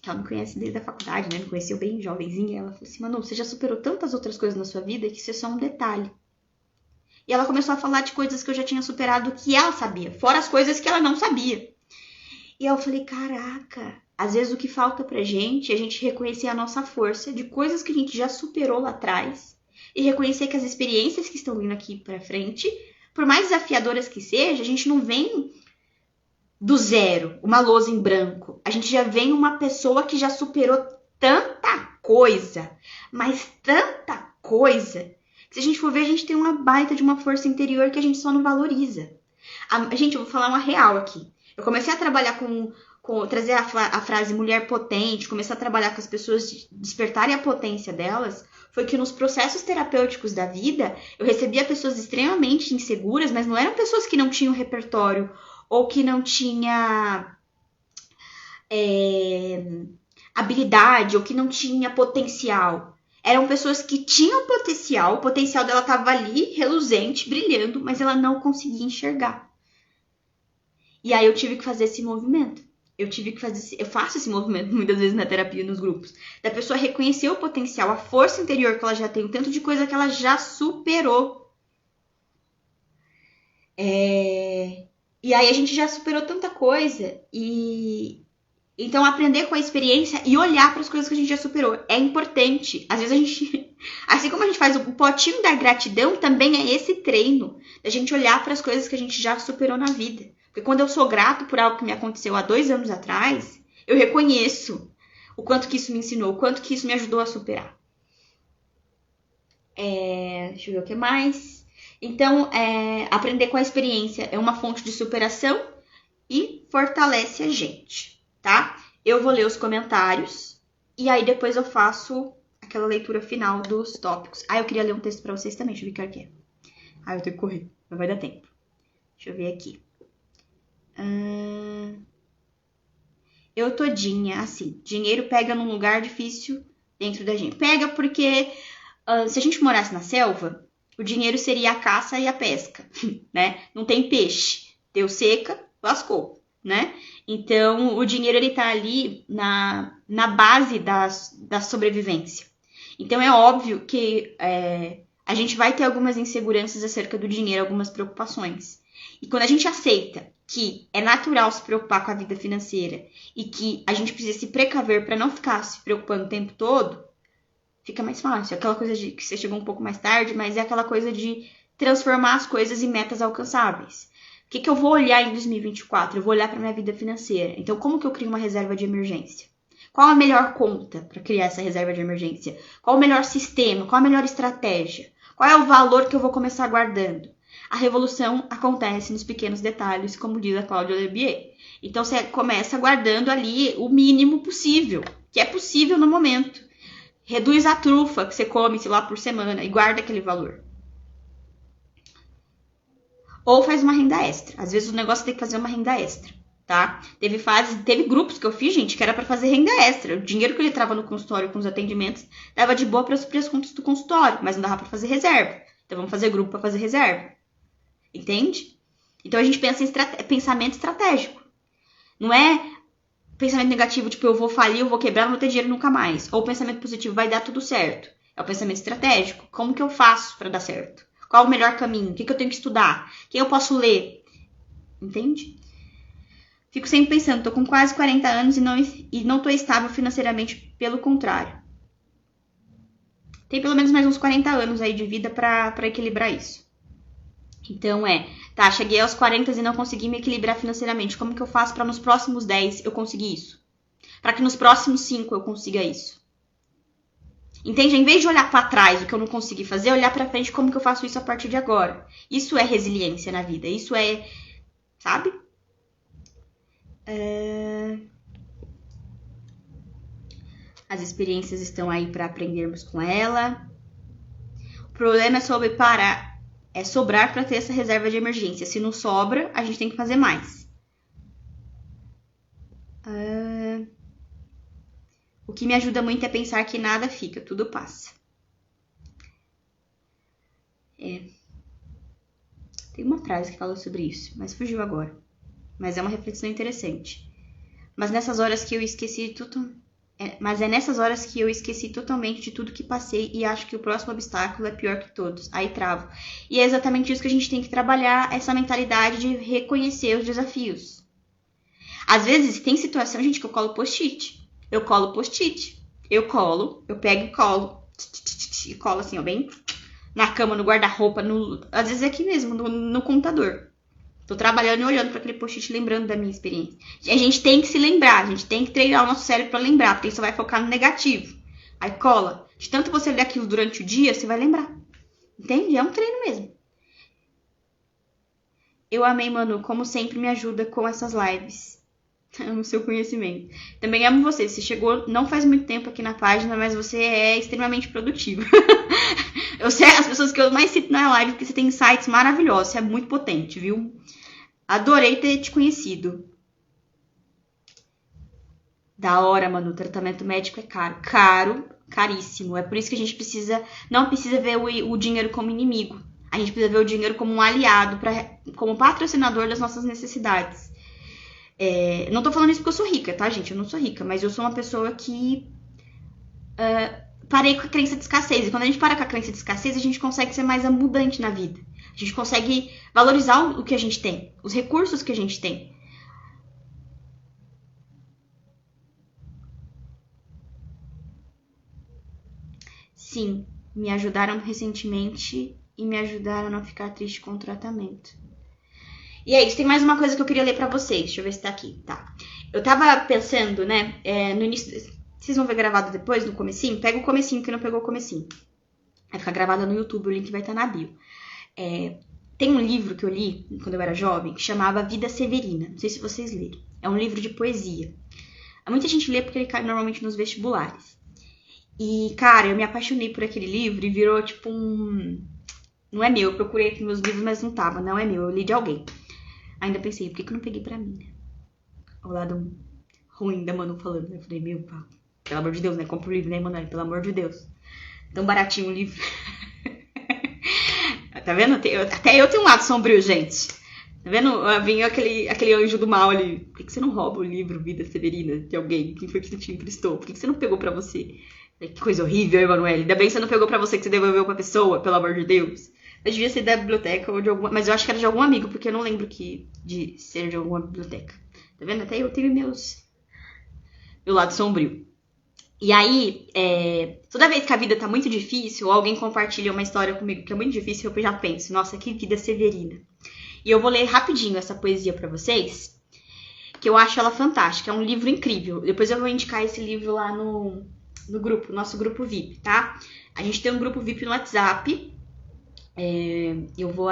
que ela me conhece desde a faculdade, né? Me conheceu bem jovenzinha. Ela falou assim, Manu, você já superou tantas outras coisas na sua vida que isso é só um detalhe. E ela começou a falar de coisas que eu já tinha superado que ela sabia, fora as coisas que ela não sabia. E eu falei, caraca, às vezes o que falta pra gente é a gente reconhecer a nossa força de coisas que a gente já superou lá atrás e reconhecer que as experiências que estão vindo aqui pra frente, por mais desafiadoras que sejam, a gente não vem do zero, uma lousa em branco. A gente já vem uma pessoa que já superou tanta coisa, mas tanta coisa, que se a gente for ver, a gente tem uma baita de uma força interior que a gente só não valoriza. Gente, eu vou falar uma real aqui. Eu comecei a trabalhar trazer a frase mulher potente, começar a trabalhar com as pessoas, despertarem a potência delas, foi que nos processos terapêuticos da vida, eu recebia pessoas extremamente inseguras, mas não eram pessoas que não tinham repertório, ou que não tinha habilidade, ou que não tinha potencial. Eram pessoas que tinham potencial, o potencial dela estava ali, reluzente, brilhando, mas ela não conseguia enxergar. E aí eu tive que fazer esse movimento. Eu faço esse movimento muitas vezes na terapia, nos grupos, da pessoa reconhecer o potencial, a força interior que ela já tem, o tanto de coisa que ela já superou. E aí a gente já superou tanta coisa e então aprender com a experiência e olhar para as coisas que a gente já superou é importante. Às vezes a gente, assim como a gente faz o potinho da gratidão, também é esse treino da gente olhar para as coisas que a gente já superou na vida. Porque quando eu sou grato por algo que me aconteceu há 2 anos atrás, eu reconheço o quanto que isso me ensinou, o quanto que isso me ajudou a superar. Deixa eu ver o que mais. Então, aprender com a experiência é uma fonte de superação e fortalece a gente, tá? Eu vou ler os comentários e aí depois eu faço aquela leitura final dos tópicos. Eu queria ler um texto pra vocês também, deixa eu ver o que é. Eu tenho que correr, não vai dar tempo. Deixa eu ver aqui. Eu todinha, assim, dinheiro pega num lugar difícil dentro da gente. Pega porque se a gente morasse na selva, o dinheiro seria a caça e a pesca, né? Não tem peixe. Deu seca, lascou, né? Então, o dinheiro, ele tá ali na base da sobrevivência. Então, é óbvio que a gente vai ter algumas inseguranças acerca do dinheiro, algumas preocupações. E quando a gente aceita que é natural se preocupar com a vida financeira e que a gente precisa se precaver para não ficar se preocupando o tempo todo, fica mais fácil. Aquela coisa de que você chegou um pouco mais tarde, mas é aquela coisa de transformar as coisas em metas alcançáveis. O que eu vou olhar em 2024? Eu vou olhar para minha vida financeira. Então, como que eu crio uma reserva de emergência? Qual a melhor conta para criar essa reserva de emergência? Qual o melhor sistema? Qual a melhor estratégia? Qual é o valor que eu vou começar guardando? A revolução acontece nos pequenos detalhes, como diz a Cláudia Lebier. Então, você começa guardando ali o mínimo possível, que é possível no momento. Reduz a trufa que você come, sei lá, por semana e guarda aquele valor. Ou faz uma renda extra. Às vezes o negócio tem que fazer uma renda extra, tá? Teve grupos que eu fiz, gente, que era para fazer renda extra. O dinheiro que ele trava no consultório com os atendimentos dava de boa para suprir as contas do consultório, mas não dava para fazer reserva. Então vamos fazer grupo para fazer reserva. Entende? Então a gente pensa em pensamento estratégico. Não é pensamento negativo, tipo, eu vou falir, eu vou quebrar, não vou ter dinheiro nunca mais. Ou pensamento positivo, vai dar tudo certo. É o pensamento estratégico. Como que eu faço para dar certo? Qual o melhor caminho? O que eu tenho que estudar? Quem eu posso ler? Entende? Fico sempre pensando, tô com quase 40 anos e não tô estável financeiramente, pelo contrário. Tem pelo menos mais uns 40 anos aí de vida para equilibrar isso. Então tá, cheguei aos 40 e não consegui me equilibrar financeiramente. Como que eu faço para nos próximos 10 eu conseguir isso? Para que nos próximos 5 eu consiga isso? Entende? Em vez de olhar para trás o que eu não consegui fazer, olhar para frente como que eu faço isso a partir de agora. Isso é resiliência na vida. Isso é, sabe? As experiências estão aí para aprendermos com ela. O problema é sobre parar, é sobrar para ter essa reserva de emergência. Se não sobra, a gente tem que fazer mais. O que me ajuda muito é pensar que nada fica, tudo passa. Tem uma frase que fala sobre isso, mas fugiu agora. Mas é uma reflexão interessante. Mas nessas horas que eu esqueci tudo... Mas é nessas horas que eu esqueci totalmente de tudo que passei e acho que o próximo obstáculo é pior que todos. Aí travo. E é exatamente isso que a gente tem que trabalhar, essa mentalidade de reconhecer os desafios. Às vezes tem situação, gente, que eu colo post-it. Eu pego e colo. E colo assim, ó, bem na cama, no guarda-roupa, às vezes aqui mesmo, no computador. Tô trabalhando e olhando para aquele post-it, lembrando da minha experiência. A gente tem que se lembrar, a gente tem que treinar o nosso cérebro para lembrar, porque você vai focar no negativo. Aí cola. De tanto você ler aquilo durante o dia, você vai lembrar. Entende? É um treino mesmo. Eu amei, Manu. Como sempre, me ajuda com essas lives. Amo seu conhecimento. Também amo você. Você chegou não faz muito tempo aqui na página, mas você é extremamente produtiva. Eu sei as pessoas que eu mais cito na live, porque você tem insights maravilhosos. Você é muito potente, viu? Adorei ter te conhecido. Da hora, mano. O tratamento médico é caro. Caríssimo. É por isso que a gente não precisa ver o dinheiro como inimigo. A gente precisa ver o dinheiro como um aliado, como patrocinador das nossas necessidades. Não tô falando isso porque eu sou rica, tá, gente? Eu não sou rica, mas eu sou uma pessoa que parei com a crença de escassez. E quando a gente para com a crença de escassez, a gente consegue ser mais abundante na vida. A gente consegue valorizar o que a gente tem, os recursos que a gente tem. Sim, me ajudaram recentemente e me ajudaram a não ficar triste com o tratamento. E é isso, tem mais uma coisa que eu queria ler pra vocês. Deixa eu ver se tá aqui. Tá. Eu tava pensando, né, no início... Vocês vão ver gravado depois, no comecinho? Pega o comecinho, que não pegou o comecinho. Vai ficar gravado no YouTube, o link vai estar na bio. Tem um livro que eu li quando eu era jovem, que chamava Vida Severina. Não sei se vocês leram. É um livro de poesia. Muita gente lê porque ele cai normalmente nos vestibulares. E, cara, eu me apaixonei por aquele livro e virou tipo um... Não é meu, eu procurei aqui meus livros, mas não tava. Não é meu, eu li de alguém. Ainda pensei, por que eu não peguei pra mim, né? Ao lado ruim da Manu falando, né? Eu falei, meu, pá, pelo amor de Deus, né? Compra o livro, né, Manoel? Pelo amor de Deus. Tão baratinho o livro. Tá vendo? Até eu tenho um lado sombrio, gente. Tá vendo? Vinha aquele anjo do mal ali. Por que você não rouba o livro Vida Severina de alguém? Quem foi que te emprestou? Por que você não pegou pra você? Que coisa horrível, Emanuele. Ainda bem que você não pegou pra você, que você devolveu pra pessoa, pelo amor de Deus. Eu devia ser da biblioteca ou de alguma... Mas eu acho que era de algum amigo, porque eu não lembro de ser de alguma biblioteca. Tá vendo? Até eu tenho meu lado sombrio. E aí, toda vez que a vida tá muito difícil, ou alguém compartilha uma história comigo que é muito difícil, eu já penso, nossa, que vida severina. E eu vou ler rapidinho essa poesia pra vocês, que eu acho ela fantástica. É um livro incrível. Depois eu vou indicar esse livro lá no grupo, nosso grupo VIP, tá? A gente tem um grupo VIP no WhatsApp. Eu vou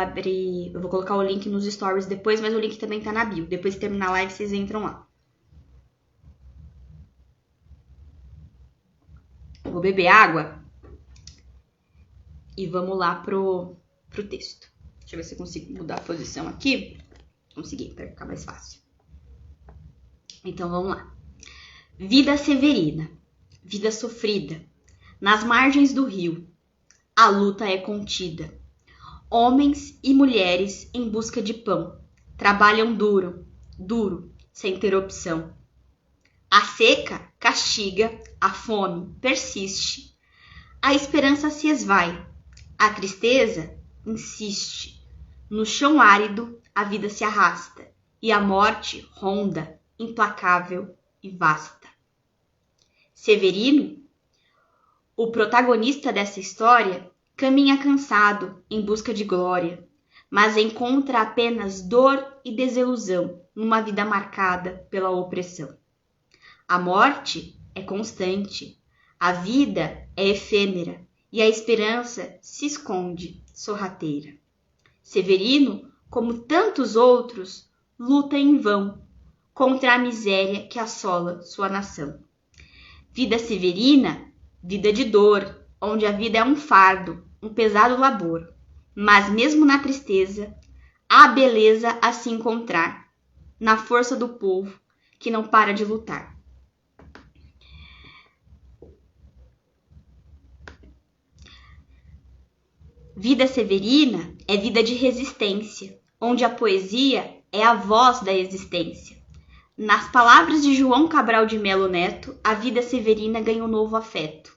colocar o link nos stories depois, mas o link também tá na bio. Depois que terminar a live, vocês entram lá. Vou beber água e vamos lá pro texto. Deixa eu ver se eu consigo mudar a posição aqui. Consegui, para ficar mais fácil. Então vamos lá. Vida severina, vida sofrida, nas margens do rio, a luta é contida. Homens e mulheres em busca de pão, trabalham duro, sem ter opção. A seca castiga, a fome persiste. A esperança se esvai, a tristeza insiste. No chão árido, a vida se arrasta e a morte ronda, implacável e vasta. Severino, o protagonista dessa história, caminha cansado em busca de glória. mas encontra apenas dor e desilusão numa vida marcada pela opressão. A morte é constante, a vida é efêmera e a esperança se esconde sorrateira. Severino, como tantos outros, luta em vão contra a miséria que assola sua nação. Vida severina, vida de dor, onde a vida é um fardo, um pesado labor. Mas mesmo na tristeza, há beleza a se encontrar, na força do povo que não para de lutar. Vida severina é vida de resistência, onde a poesia é a voz da existência. Nas palavras de João Cabral de Melo Neto, a vida severina ganha um novo afeto.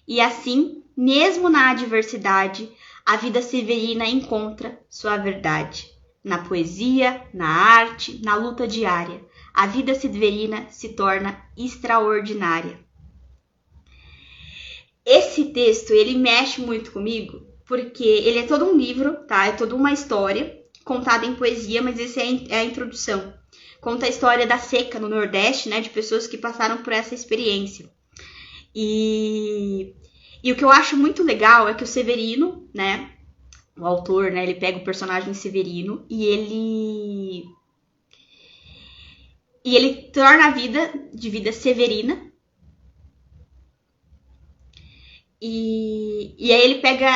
E assim, mesmo na adversidade, a vida severina encontra sua verdade. Na poesia, na arte, na luta diária, a vida severina se torna extraordinária. Esse texto, ele mexe muito comigo, porque ele é todo um livro, tá? É toda uma história contada em poesia, mas esse é a introdução. Conta a história da seca no Nordeste, né? De pessoas que passaram por essa experiência. E o que eu acho muito legal é que o Severino, né? O autor, né? Ele pega o personagem Severino e ele torna a vida de vida severina. E aí ele pega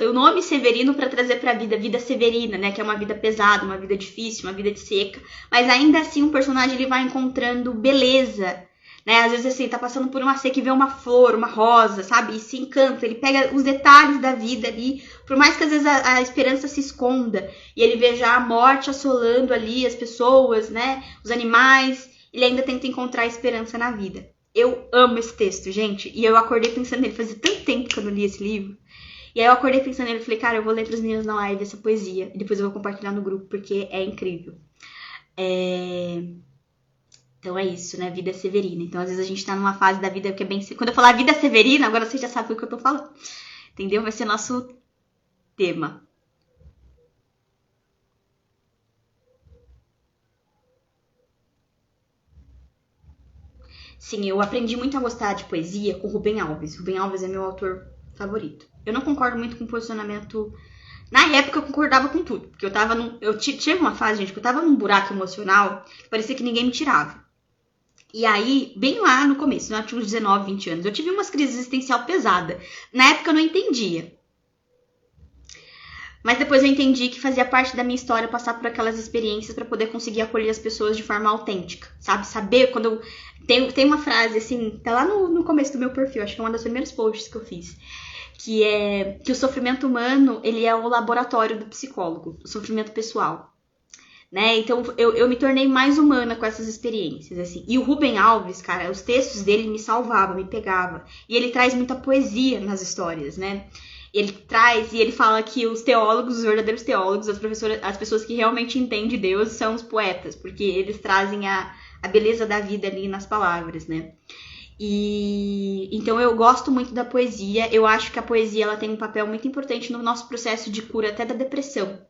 o nome Severino para trazer para a vida severina, né? Que é uma vida pesada, uma vida difícil, uma vida de seca. Mas ainda assim o personagem ele vai encontrando beleza, né? Às vezes assim, tá passando por uma seca e vê uma flor, uma rosa, sabe? E se encanta, ele pega os detalhes da vida ali. Por mais que às vezes a esperança se esconda e ele veja a morte assolando ali as pessoas, né? Os animais, ele ainda tenta encontrar esperança na vida. Eu amo esse texto, gente. E eu acordei pensando nele. Fazia tanto tempo que eu não li esse livro. E aí eu acordei pensando nele e falei, cara, eu vou ler pros meninos na live essa poesia. E depois eu vou compartilhar no grupo, porque é incrível. Então é isso, né? Vida severina. Então às vezes a gente tá numa fase da vida que é bem... Quando eu falar vida severina, agora você já sabe o que eu tô falando. Entendeu? Vai ser nosso tema. Sim, eu aprendi muito a gostar de poesia com Rubem Alves. Rubem Alves é meu autor favorito. Eu não concordo muito com o posicionamento... Na época eu concordava com tudo. Porque eu tive uma fase, gente, que eu tava num buraco emocional que parecia que ninguém me tirava. E aí, bem lá no começo, eu tinha uns 19, 20 anos, eu tive umas crises existencial pesada. Na época eu não entendia. Mas depois eu entendi que fazia parte da minha história passar por aquelas experiências para poder conseguir acolher as pessoas de forma autêntica, sabe? Saber quando eu... Tem uma frase, assim, tá lá no começo do meu perfil, acho que é uma das primeiras posts que eu fiz, que é que o sofrimento humano, ele é o laboratório do psicólogo, o sofrimento pessoal, né? Então eu me tornei mais humana com essas experiências, assim. E o Rubem Alves, cara, os textos dele me salvavam, me pegavam. E ele traz muita poesia nas histórias, né? Ele traz e ele fala que os teólogos, os verdadeiros teólogos, as pessoas que realmente entendem Deus são os poetas, porque eles trazem a beleza da vida ali nas palavras, né? E então eu gosto muito da poesia. Eu acho que a poesia ela tem um papel muito importante no nosso processo de cura até da depressão,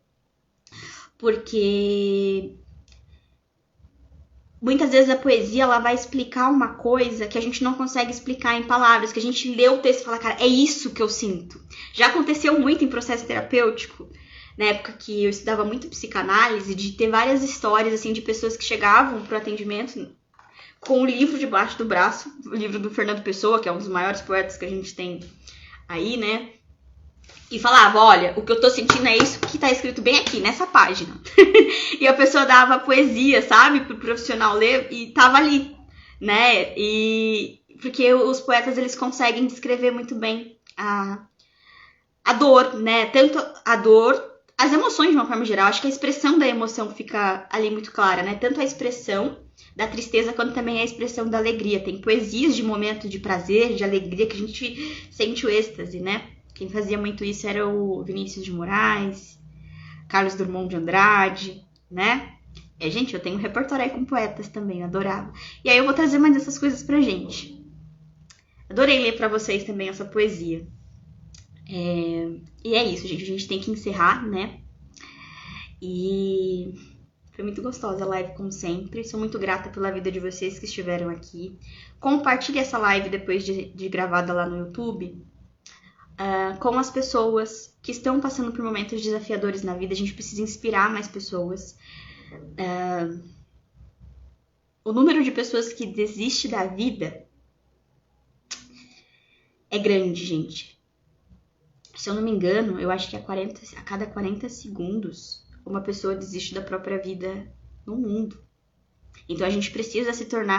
porque muitas vezes a poesia ela vai explicar uma coisa que a gente não consegue explicar em palavras, que a gente lê o texto e fala, cara, é isso que eu sinto. Já aconteceu muito em processo terapêutico, na época que eu estudava muito psicanálise, de ter várias histórias assim de pessoas que chegavam pro atendimento com um livro debaixo do braço, o livro do Fernando Pessoa, que é um dos maiores poetas que a gente tem aí, né? E falava, olha, o que eu tô sentindo é isso que tá escrito bem aqui, nessa página. E a pessoa dava poesia, sabe, pro profissional ler e tava ali, né? E porque os poetas, eles conseguem descrever muito bem a dor, né? Tanto a dor, as emoções de uma forma geral. Acho que a expressão da emoção fica ali muito clara, né? Tanto a expressão da tristeza quanto também a expressão da alegria. Tem poesias de momento de prazer, de alegria, que a gente sente o êxtase, né? Quem fazia muito isso era o Vinícius de Moraes, Carlos Drummond de Andrade, né? Gente, eu tenho um repertório aí com poetas também, eu adorava. E aí eu vou trazer mais dessas coisas pra gente. Adorei ler pra vocês também essa poesia. E é isso, gente, a gente tem que encerrar, né? E foi muito gostosa a live, como sempre. Sou muito grata pela vida de vocês que estiveram aqui. Compartilhe essa live depois de gravada lá no YouTube com as pessoas que estão passando por momentos desafiadores na vida. A gente precisa inspirar mais pessoas. O número de pessoas que desiste da vida é grande, gente. Se eu não me engano, eu acho que a cada 40 segundos uma pessoa desiste da própria vida no mundo. Então a gente precisa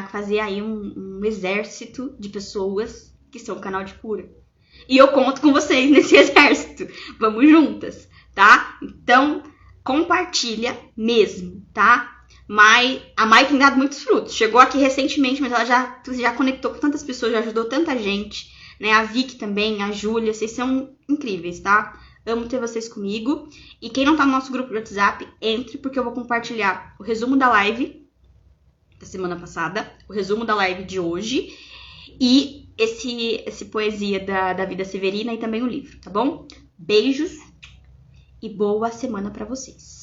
fazer aí um exército de pessoas que são canal de cura. E eu conto com vocês nesse exército. Vamos juntas, tá? Então, compartilha mesmo, tá? A Mai tem dado muitos frutos. Chegou aqui recentemente, mas ela já conectou com tantas pessoas, já ajudou tanta gente, né? A Vicky também, a Júlia, vocês são incríveis, tá? Amo ter vocês comigo. E quem não tá no nosso grupo de WhatsApp, entre, porque eu vou compartilhar o resumo da live da semana passada, o resumo da live de hoje e esse poesia da Vida Severina e também o livro, tá bom? Beijos e boa semana pra vocês.